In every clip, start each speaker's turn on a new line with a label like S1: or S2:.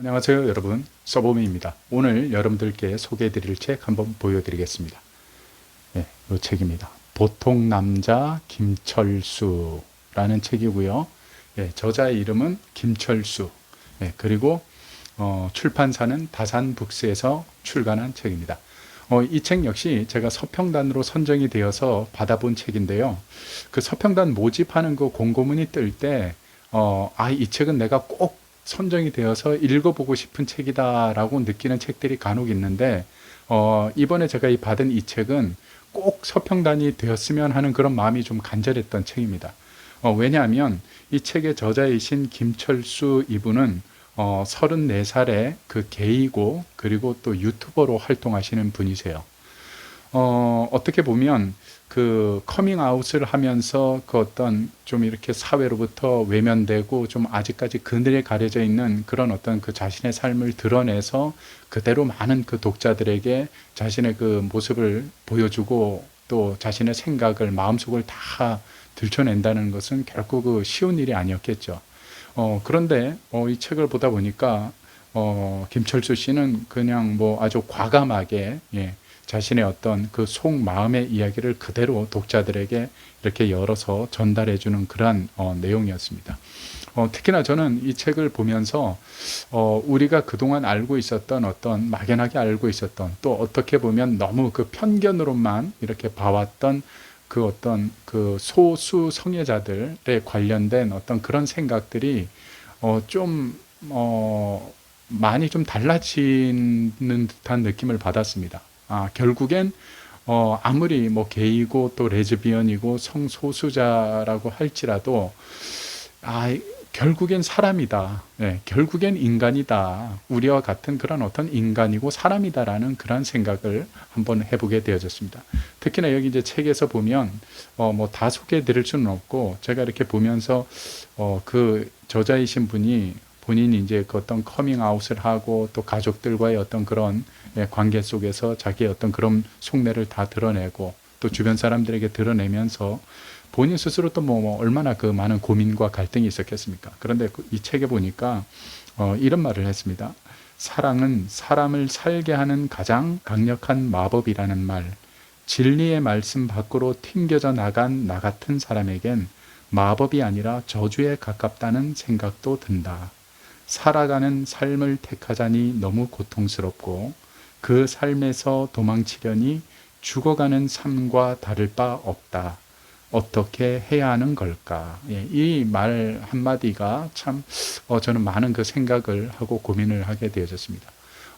S1: 안녕하세요 여러분, 서보미입니다. 오늘 여러분들께 소개해 드릴 책 한번 보여드리겠습니다. 이 책입니다. 보통 남자 김철수라는 책이고요. 저자의 이름은 김철수. 그리고 출판사는 다산북스에서 출간한 책입니다. 이 책 역시 제가 서평단으로 선정이 되어서 받아본 책인데요. 그 서평단 모집하는 그 공고문이 뜰 때, 이 책은 내가 꼭 선정이 되어서 읽어보고 싶은 책이다라고 느끼는 책들이 간혹 있는데, 이번에 제가 받은 이 책은 꼭 서평단이 되었으면 하는 그런 마음이 좀 간절했던 책입니다. 왜냐하면 이 책의 저자이신 김철수 이분은 34살의 그 게이고 그리고 또 유튜버로 활동하시는 분이세요. 어떻게 보면 그 커밍아웃을 하면서 그 어떤 좀 이렇게 사회로부터 외면되고 좀 아직까지 그늘에 가려져 있는 그런 어떤 그 자신의 삶을 드러내서 그대로 많은 그 독자들에게 자신의 그 모습을 보여주고 또 자신의 생각을 마음속을 다 들춰낸다는 것은 결코 그 쉬운 일이 아니었겠죠. 그런데 이 책을 보다 보니까 김철수 씨는 그냥 뭐 아주 과감하게 자신의 어떤 그 속마음의 이야기를 그대로 독자들에게 이렇게 열어서 전달해 주는 그러한 내용이었습니다. 특히나 저는 이 책을 보면서 우리가 그동안 알고 있었던 어떤 막연하게 알고 있었던 또 어떻게 보면 너무 그 편견으로만 이렇게 봐왔던 그 어떤 그 소수 성애자들에 관련된 어떤 그런 생각들이 좀 많이 좀 달라지는 듯한 느낌을 받았습니다. 결국엔 아무리 뭐 게이고 또 레즈비언이고 성소수자라고 할지라도 결국엔 사람이다. 결국엔 인간이다. 우리와 같은 그런 어떤 인간이고 사람이다라는 그런 생각을 한번 해보게 되어졌습니다. 특히나 여기 이제 책에서 보면 뭐 다 소개해 드릴 수는 없고 제가 이렇게 보면서 그 저자이신 분이 본인이 이제 그 어떤 커밍아웃을 하고 또 가족들과의 어떤 그런 관계 속에서 자기의 어떤 그런 속내를 다 드러내고 또 주변 사람들에게 드러내면서 본인 스스로 또 뭐 얼마나 그 많은 고민과 갈등이 있었겠습니까? 그런데 이 책에 보니까 이런 말을 했습니다. 사랑은 사람을 살게 하는 가장 강력한 마법이라는 말. 진리의 말씀 밖으로 튕겨져 나간 나 같은 사람에겐 마법이 아니라 저주에 가깝다는 생각도 든다. 살아가는 삶을 택하자니 너무 고통스럽고 그 삶에서 도망치려니 죽어가는 삶과 다를 바 없다. 어떻게 해야 하는 걸까? 이 말 한마디가 참 저는 많은 그 생각을 하고 고민을 하게 되어졌습니다.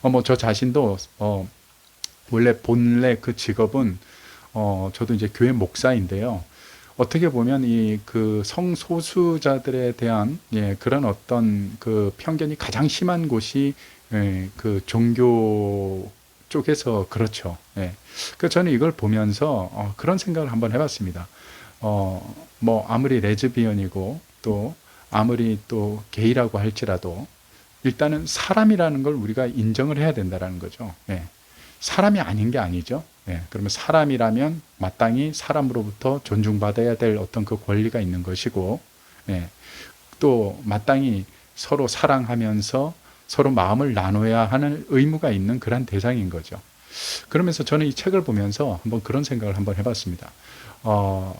S1: 뭐 저 자신도 원래 본래 그 직업은 저도 이제 교회 목사인데요. 어떻게 보면 이 그 성소수자들에 대한 그런 어떤 그 편견이 가장 심한 곳이 그 종교 쪽에서 그렇죠. 그 저는 이걸 보면서 그런 생각을 한번 해봤습니다. 뭐 아무리 레즈비언이고 또 아무리 또 게이라고 할지라도 일단은 사람이라는 걸 우리가 인정을 해야 된다는 거죠. 사람이 아닌 게 아니죠. 그러면 사람이라면 마땅히 사람으로부터 존중받아야 될 어떤 그 권리가 있는 것이고, 또 마땅히 서로 사랑하면서 서로 마음을 나눠야 하는 의무가 있는 그런 대상인 거죠. 그러면서 저는 이 책을 보면서 한번 그런 생각을 한번 해봤습니다.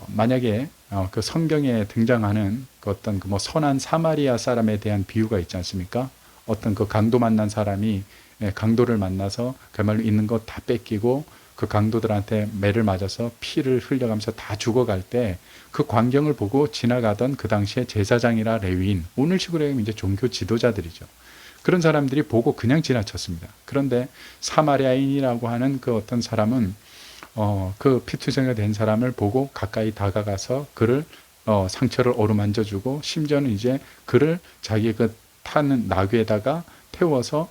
S1: 만약에 그 성경에 등장하는 그 어떤 그 뭐 선한 사마리아 사람에 대한 비유가 있지 않습니까? 어떤 그 강도 만난 사람이 강도를 만나서 그야말로 있는 것 다 뺏기고 그 강도들한테 매를 맞아서 피를 흘려가면서 다 죽어갈 때 그 광경을 보고 지나가던 그 당시에 제사장이나 레위인, 오늘식으로 하면 이제 종교 지도자들이죠. 그런 사람들이 보고 그냥 지나쳤습니다. 그런데 사마리아인이라고 하는 그 어떤 사람은 그 피투성이가 된 사람을 보고 가까이 다가가서 그를 상처를 어루만져주고 심지어는 이제 그를 자기 그 타는 나귀에다가 태워서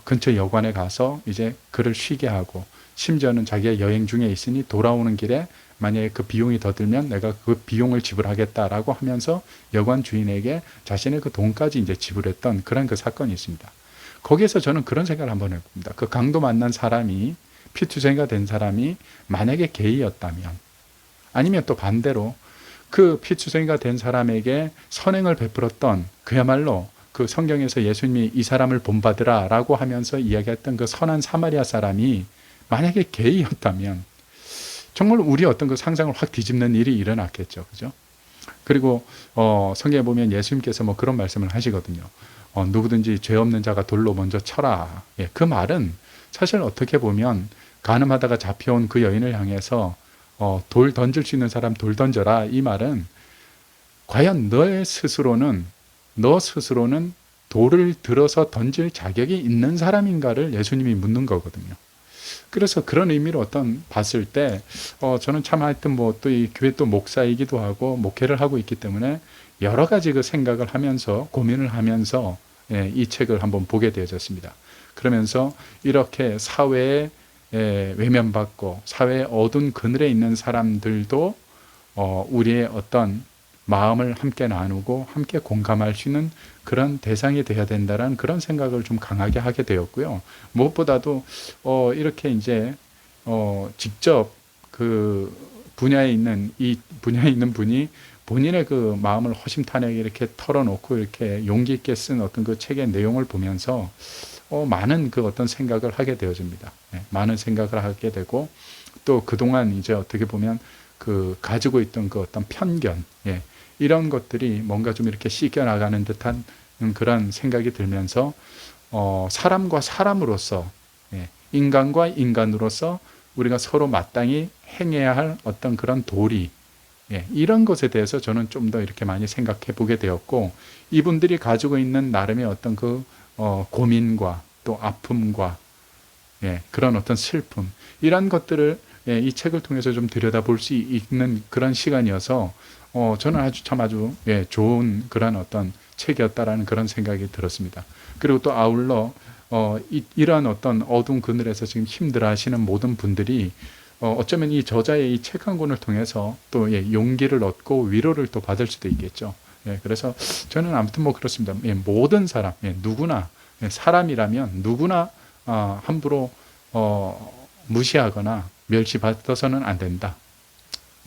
S1: 근처 여관에 가서 이제 그를 쉬게 하고 심지어는 자기가 여행 중에 있으니 돌아오는 길에 만약에 그 비용이 더 들면 내가 그 비용을 지불하겠다라고 하면서 여관 주인에게 자신의 그 돈까지 이제 지불했던 그런 그 사건이 있습니다. 거기에서 저는 그런 생각을 한번 해봅니다. 그 강도 만난 사람이 피투성이가 된 사람이 만약에 게이였다면 아니면 또 반대로 그 피투성이가 된 사람에게 선행을 베풀었던 그야말로 그 성경에서 예수님이 이 사람을 본받으라 라고 하면서 이야기했던 그 선한 사마리아 사람이 만약에 게이였다면 정말 우리 어떤 그 상상을 확 뒤집는 일이 일어났겠죠. 그죠? 그리고 성경에 보면 예수님께서 뭐 그런 말씀을 하시거든요. 누구든지 죄 없는 자가 돌로 먼저 쳐라. 예, 그 말은 사실 어떻게 보면 간음하다가 잡혀온 그 여인을 향해서 돌 던질 수 있는 사람 돌 던져라. 이 말은 과연 너 스스로는 돌을 들어서 던질 자격이 있는 사람인가를 예수님이 묻는 거거든요. 그래서 그런 의미로 봤을 때 저는 참 하여튼 뭐 또 이 교회 또 목사이기도 하고 목회를 하고 있기 때문에 여러 가지 그 생각을 하면서 고민을 하면서 이 책을 한번 보게 되어졌습니다. 그러면서 이렇게 사회에 외면받고 사회의 어두운 그늘에 있는 사람들도 우리의 어떤 마음을 함께 나누고 함께 공감할 수 있는 그런 대상이 되어야 된다는 그런 생각을 좀 강하게 하게 되었고요. 무엇보다도 이렇게 이제 직접 그 분야에 있는 분이 본인의 그 마음을 허심탄회하게 이렇게 털어놓고 이렇게 용기 있게 쓴 어떤 그 책의 내용을 보면서 많은 그 어떤 생각을 하게 되어집니다. 많은 생각을 하게 되고 또 그동안 이제 어떻게 보면 그 가지고 있던 그 어떤 편견, 이런 것들이 뭔가 좀 이렇게 씻겨나가는 듯한 그런 생각이 들면서 사람과 사람으로서, 인간과 인간으로서 우리가 서로 마땅히 행해야 할 어떤 그런 도리, 이런 것에 대해서 저는 좀 더 이렇게 많이 생각해 보게 되었고, 이분들이 가지고 있는 나름의 어떤 그 고민과 또 아픔과 그런 어떤 슬픔, 이런 것들을 이 책을 통해서 좀 들여다볼 수 있는 그런 시간이어서 저는 아주 좋은 그런 어떤 책이었다라는 그런 생각이 들었습니다. 그리고 또 아울러 이런 어떤 어두운 그늘에서 지금 힘들어 하시는 모든 분들이 어쩌면 이 저자의 이 책 한 권을 통해서 또 용기를 얻고 위로를 또 받을 수도 있겠죠. 그래서 저는 아무튼 뭐 그렇습니다. 모든 사람, 누구나 사람이라면 누구나 함부로 무시하거나 멸시받아서는 안 된다.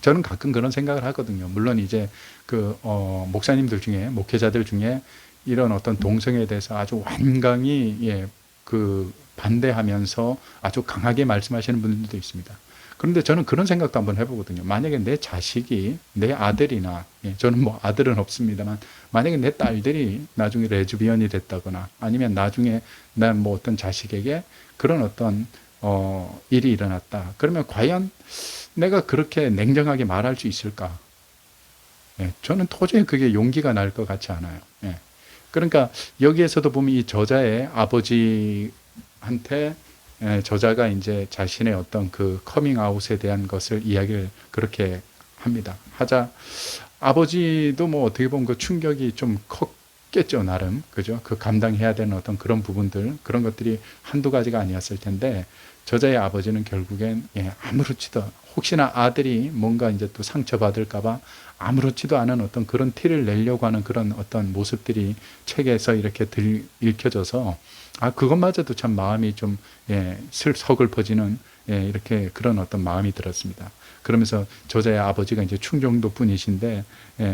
S1: 저는 가끔 그런 생각을 하거든요. 물론 이제 그 목사님들 중에, 목회자들 중에 이런 어떤 동성애에 대해서 아주 완강히 그 반대하면서 아주 강하게 말씀하시는 분들도 있습니다. 그런데 저는 그런 생각도 한번 해보거든요. 만약에 내 자식이, 내 아들이나, 저는 뭐 아들은 없습니다만, 만약에 내 딸들이 나중에 레즈비언이 됐다거나, 아니면 나중에 난 뭐 어떤 자식에게 그런 어떤 일이 일어났다. 그러면 과연 내가 그렇게 냉정하게 말할 수 있을까? 저는 도저히 그게 용기가 날 것 같지 않아요. 그러니까 여기에서도 보면 이 저자의 아버지한테 저자가 이제 자신의 어떤 그 커밍아웃에 대한 것을 이야기를 그렇게 합니다. 아버지도 뭐 어떻게 보면 그 충격이 좀 컸겠죠, 나름. 그죠? 그 감당해야 되는 어떤 그런 부분들, 그런 것들이 한두 가지가 아니었을 텐데, 저자의 아버지는 결국엔 아무렇지도, 혹시나 아들이 뭔가 이제 또 상처받을까봐 아무렇지도 않은 어떤 그런 티를 내려고 하는 그런 어떤 모습들이 책에서 이렇게 읽혀져서, 그것마저도 참 마음이 좀 서글퍼지는 이렇게 그런 어떤 마음이 들었습니다. 그러면서 저자의 아버지가 이제 충정도 분이신데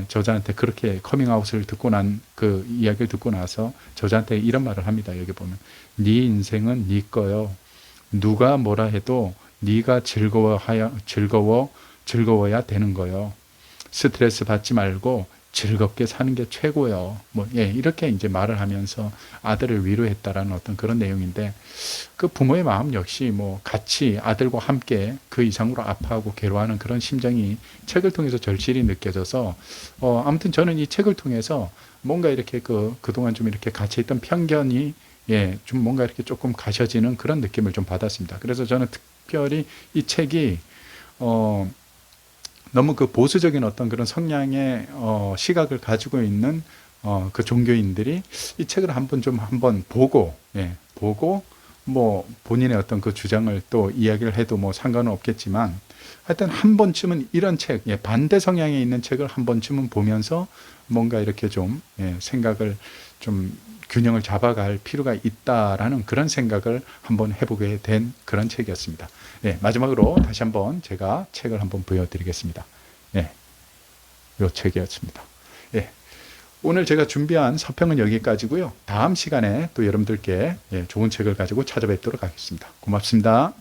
S1: 저자한테 그렇게 커밍아웃을 듣고 난 그 이야기를 듣고 나서 저자한테 이런 말을 합니다. 여기 보면 네 인생은 네 거요. 누가 뭐라 해도 네가 즐거워야 되는 거요. 스트레스 받지 말고 즐겁게 사는 게 최고요. 이렇게 이제 말을 하면서 아들을 위로했다라는 어떤 그런 내용인데, 그 부모의 마음 역시 뭐 같이 아들과 함께 그 이상으로 아파하고 괴로워하는 그런 심정이 책을 통해서 절실히 느껴져서, 아무튼 저는 이 책을 통해서 뭔가 이렇게 그동안 좀 이렇게 갇혀있던 편견이 좀 뭔가 이렇게 조금 가셔지는 그런 느낌을 좀 받았습니다. 그래서 저는 특별히 이 책이, 너무 그 보수적인 어떤 그런 성향의 시각을 가지고 있는 그 종교인들이 이 책을 한번 보고 뭐 본인의 어떤 그 주장을 또 이야기를 해도 뭐 상관은 없겠지만, 하여튼 한 번쯤은 이런 책, 반대 성향에 있는 책을 한 번쯤은 보면서 뭔가 이렇게 좀 생각을 좀 균형을 잡아갈 필요가 있다라는 그런 생각을 한번 해보게 된 그런 책이었습니다. 마지막으로 다시 한번 제가 책을 한번 보여드리겠습니다. 이 책이었습니다. 오늘 제가 준비한 서평은 여기까지고요. 다음 시간에 또 여러분들께 좋은 책을 가지고 찾아뵙도록 하겠습니다. 고맙습니다.